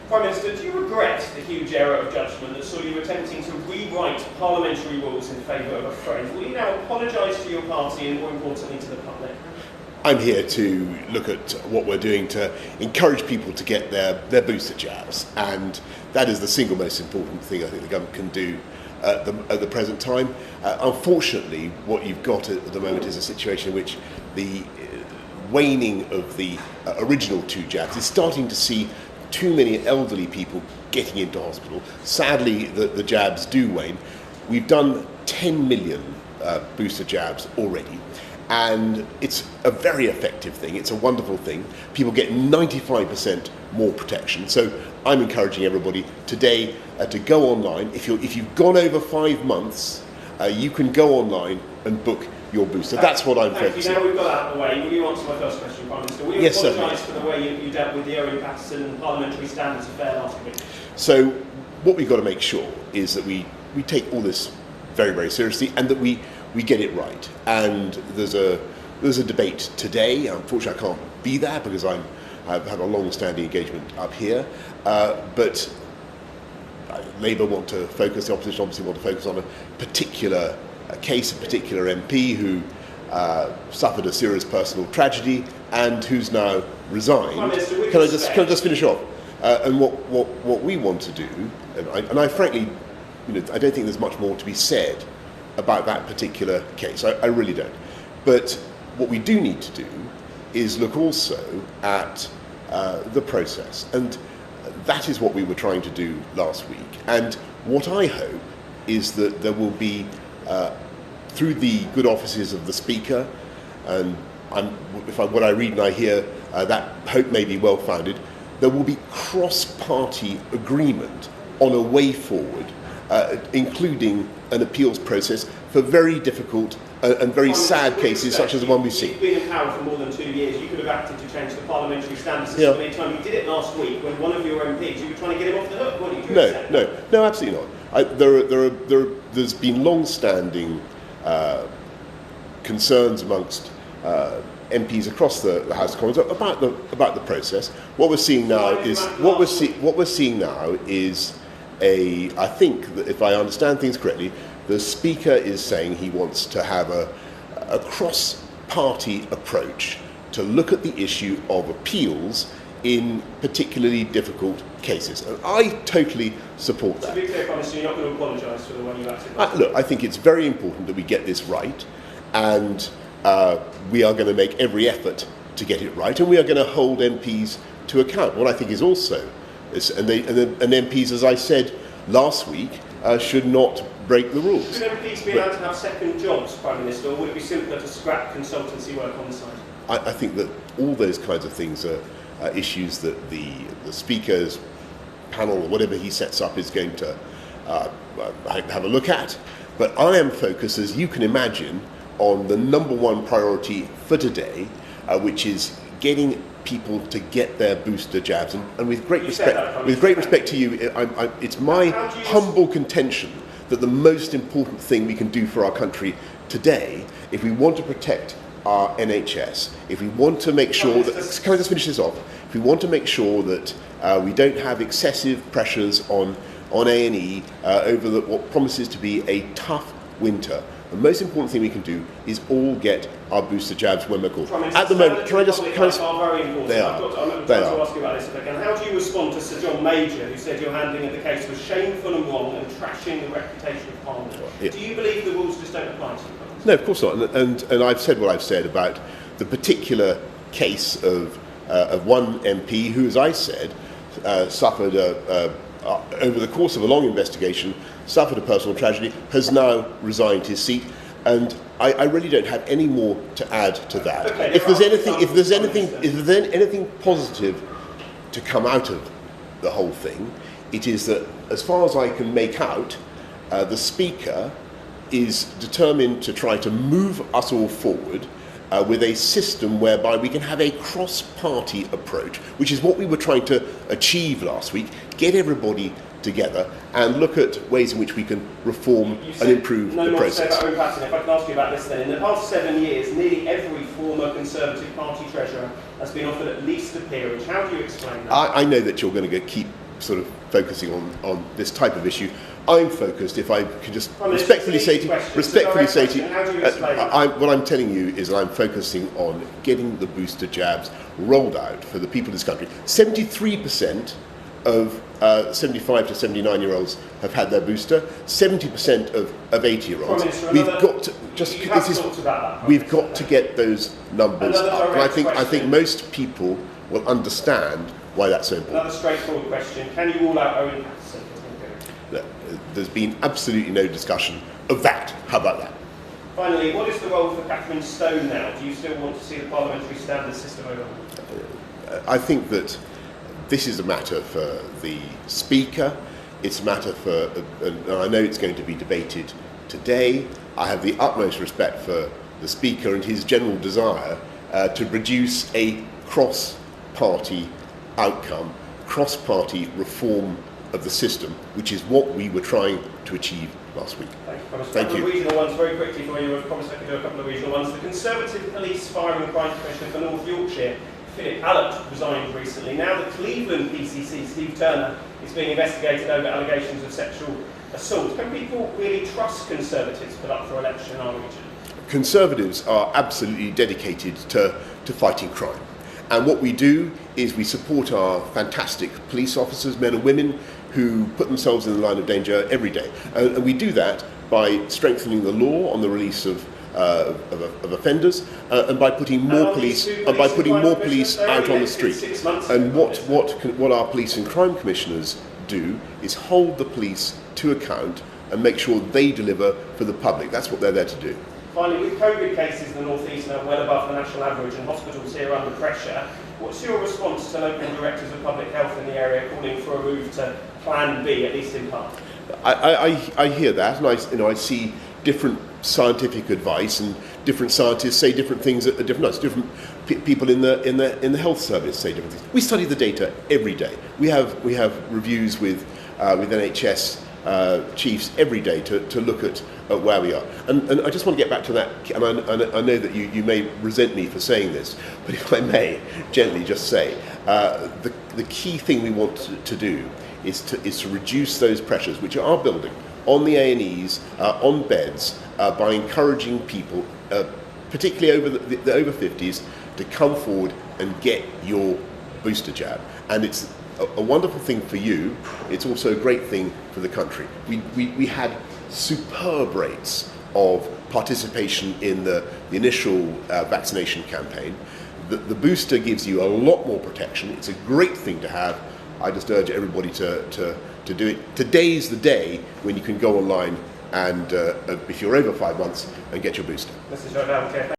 Prime Minister, do you regret the huge error of judgment that saw you attempting to rewrite parliamentary rules in favour of a friend? Will you now apologise to your party and, more importantly, to the public? I'm here to look at what we're doing to encourage people to get their booster jabs, and that is the single most important thing I think the government can do at the present time. Unfortunately, what you've got at the moment is a situation in which the waning of the original 2 jabs is starting to see too many elderly people getting into hospital. Sadly, the jabs do wane. We've done 10 million booster jabs already, and it's a very effective thing. It's a wonderful thing. People get 95% more protection. So I'm encouraging everybody today to go online. If you've gone over 5 months, you can go online and book your booster. That's what I'm focusing on. Now we've got that out of the way, will you answer my first question, Prime Minister? Will you apologise for the way you dealt with the Owen Paterson Parliamentary Standards affair last week? So what we've got to make sure is that we take all this very, very seriously, and that we get it right. And there's a debate today. Unfortunately, I can't be there because I've had a long-standing engagement up here. But Labour want to focus, the opposition obviously want to focus on a particular case, a particular MP who suffered a serious personal tragedy and who's now resigned. Can I just finish off? And what we want to do, and I frankly, I don't think there's much more to be said about that particular case. I really don't. But what we do need to do is look also at the process, and that is what we were trying to do last week. And what I hope is that there will be, through the good offices of the Speaker, and what I read and I hear, that hope may be well-founded, there will be cross-party agreement on a way forward, including an appeals process for very difficult and very sad cases such as the one we've seen. You've been in power for more than 2 years. You could have acted to change the parliamentary standards system any time. You did it last week when one of your MPs, you were trying to get him off the hook, weren't you? No, absolutely not. There's been long-standing concerns amongst MPs across the House of Commons about the process. What we're seeing now is I think that if I understand things correctly, the Speaker is saying he wants to have a cross-party approach to look at the issue of appeals in particularly difficult cases. And I totally support that. To be clear, Prime Minister, you're not going to apologise for the way you acted? Look, I think it's very important that we get this right, and we are going to make every effort to get it right, and we are going to hold MPs to account. What I think is also, and MPs, as I said last week, should not break the rules. Should MPs be allowed to have second jobs, Prime Minister, or would it be simpler to scrap consultancy work on the side? I think that all those kinds of things are issues that the Speaker's panel, or whatever he sets up, is going to have a look at. But I am focused, as you can imagine, on the number one priority for today, which is getting people to get their booster jabs. And with great respect to you, it's my humble contention that the most important thing we can do for our country today, if we want to protect our NHS, if we want to make sure that, can I just finish this off? If we want to make sure that we don't have excessive pressures on A&E over what promises to be a tough winter, the most important thing we can do is all get our booster jabs when we're called. At the moment, can I just are very important. They I'm going to ask you about this if I can. How do you respond to Sir John Major, who said your handling of the case was shameful and wrong and trashing the reputation of Parliament? Yeah. Do you believe the rules just don't apply to you? No, of course not. And I've said what I've said about the particular case of one MP who, as I said, suffered over the course of a long investigation, suffered a personal tragedy, has now resigned his seat, and I really don't have any more to add to that. Okay, if there's anything positive to come out of the whole thing, it is that, as far as I can make out, the Speaker is determined to try to move us all forward with a system whereby we can have a cross-party approach, which is what we were trying to achieve last week, get everybody together and look at ways in which we can reform and improve the process. Owen Paterson, if I can ask you about this then. In the past 7 years, nearly every former Conservative Party treasurer has been offered at least a peerage. How do you explain that? I know that you're going to keep sort of focusing on this type of issue. I'm focused, if I can just respectfully say to you, what I'm telling you is that I'm focusing on getting the booster jabs rolled out for the people of this country. 73% of 75 to 79-year-olds have had their booster. 70% of 80-year-olds. We've got to get those numbers up, and I think most people will understand why that's so important. Another straightforward question: can you rule out Owen Paterson? There's been absolutely no discussion of that. How about that? Finally, what is the role for Catherine Stone now? Do you still want to see the parliamentary standard system overhauled? I think that this is a matter for the Speaker. It's a matter for, and I know it's going to be debated today. I have the utmost respect for the Speaker and his general desire to produce a cross-party outcome, cross-party reform of the system, which is what we were trying to achieve last week. Thank you. Regional ones very quickly for you. I promised I could do a couple of regional ones. The Conservative Police Fire and Crime Commissioner for North Yorkshire, Philip Allott, resigned recently. Now the Cleveland PCC, Steve Turner, is being investigated over allegations of sexual assault. Can people really trust Conservatives put up for election in our region? Conservatives are absolutely dedicated to fighting crime. And what we do is we support our fantastic police officers, men and women, who put themselves in the line of danger every day. And we do that by strengthening the law on the release of offenders, and by putting more police out on the street. And what our police and crime commissioners do is hold the police to account and make sure they deliver for the public. That's what they're there to do. Finally, with COVID cases in the North East now well above the national average and hospitals here under pressure, what's your response to local directors of public health in the area calling for a move to Plan B, at least in part? I hear that, and I see different scientific advice, and different scientists say different things at different times. Different people in the health service say different things. We study the data every day. We have reviews with NHS chiefs every day to look at where we are. And I just want to get back to that, and I know that you may resent me for saying this, but if I may gently just say, the key thing we want to do is to reduce those pressures which are building on the A&Es, on beds, by encouraging people, particularly over the over 50s, to come forward and get your booster jab. And it's a wonderful thing for you. It's also a great thing for the country. We had superb rates of participation in the initial vaccination campaign. The booster gives you a lot more protection. It's a great thing to have. I just urge everybody to do it. Today's the day when you can go online and, if you're over 5 months, and get your booster. Mr.